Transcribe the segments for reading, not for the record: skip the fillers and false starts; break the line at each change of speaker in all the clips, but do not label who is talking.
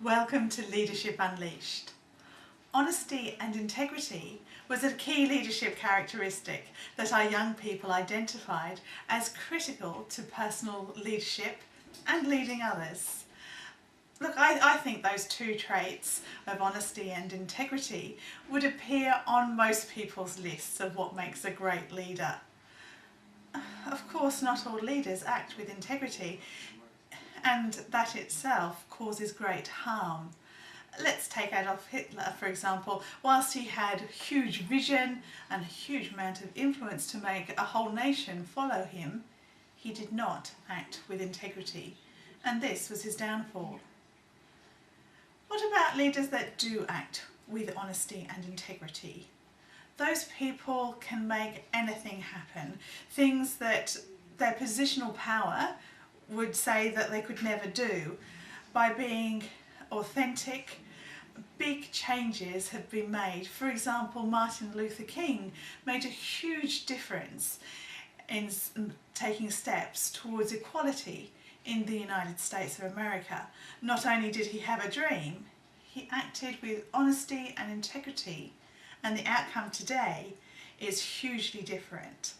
Welcome to Leadership Unleashed. Honesty and integrity was a key leadership characteristic that our young people identified as critical to personal leadership and leading others. Look, I think those two traits of honesty and integrity would appear on most people's lists of what makes a great leader. Of course, not all leaders act with integrity, and that itself causes great harm. Let's take Adolf Hitler, for example. Whilst he had huge vision and a huge amount of influence to make a whole nation follow him, he did not act with integrity, and this was his downfall. What about leaders that do act with honesty and integrity? Those people can make anything happen, things that their positional power would say that they could never do. By being authentic, big changes have been made. For example, Martin Luther King made a huge difference in taking steps towards equality in the United States of America. Not only did he have a dream, he acted with honesty and integrity, and the outcome today is hugely different.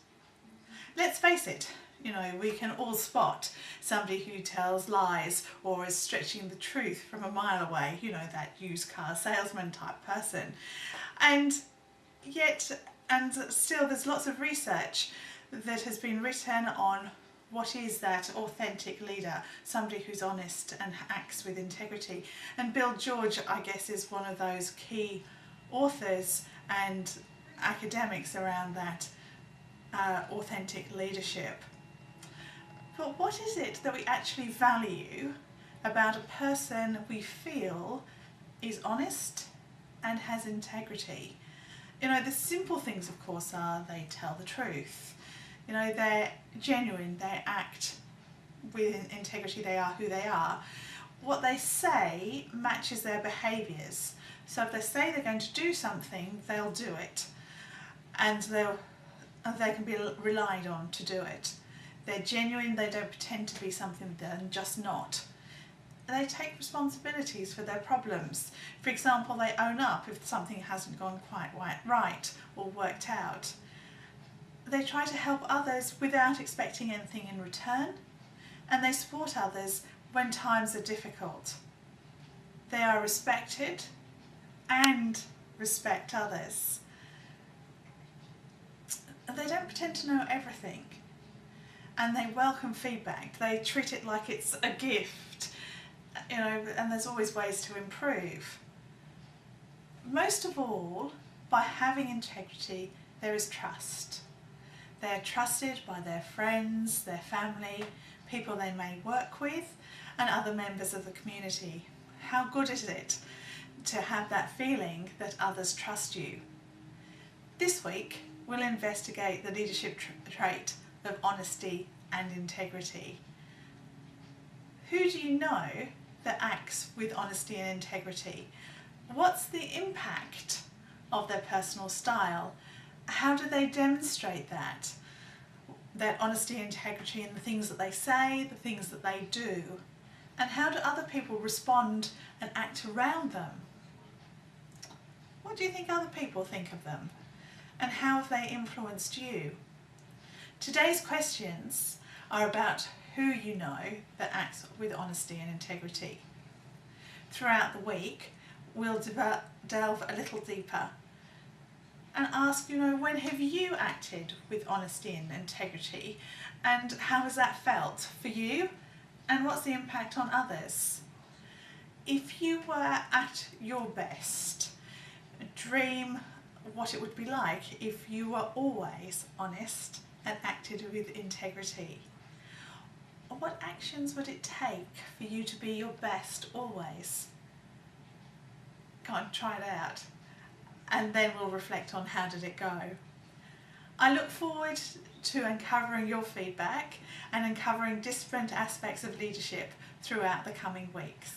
Let's face it, we can all spot somebody who tells lies or is stretching the truth from a mile away, that used car salesman type person. And still there's lots of research that has been written on what is that authentic leader, somebody who's honest and acts with integrity. And Bill George, I guess, is one of those key authors and academics around that authentic leadership. But what is it that we actually value about a person we feel is honest and has integrity? The simple things, of course, are they tell the truth. They're genuine, they act with integrity, they are who they are. What they say matches their behaviours. So if they say they're going to do something, they'll do it. And they can be relied on to do it. They're genuine, they don't pretend to be something they're just not. They take responsibilities for their problems. For example, they own up if something hasn't gone quite right or worked out. They try to help others without expecting anything in return, and they support others when times are difficult. They are respected and respect others. They don't pretend to know everything, and they welcome feedback. They treat it like it's a gift, and there's always ways to improve. Most of all, by having integrity, there is trust. They're trusted by their friends, their family, people they may work with, and other members of the community. How good is it to have that feeling that others trust you? This week, we'll investigate the leadership trait of honesty and integrity. Who do you know that acts with honesty and integrity? What's the impact of their personal style? How do they demonstrate that honesty and integrity in the things that they say, the things that they do? And how do other people respond and act around them? What do you think other people think of them? And how have they influenced you? Today's questions are about who you know that acts with honesty and integrity. Throughout the week, we'll delve a little deeper and ask, when have you acted with honesty and integrity, and how has that felt for you, and what's the impact on others? If you were at your best, dream what it would be like if you were always honest and acted with integrity. What actions would it take for you to be your best always? Go on, try it out. And then we'll reflect on how did it go. I look forward to uncovering your feedback and uncovering different aspects of leadership throughout the coming weeks.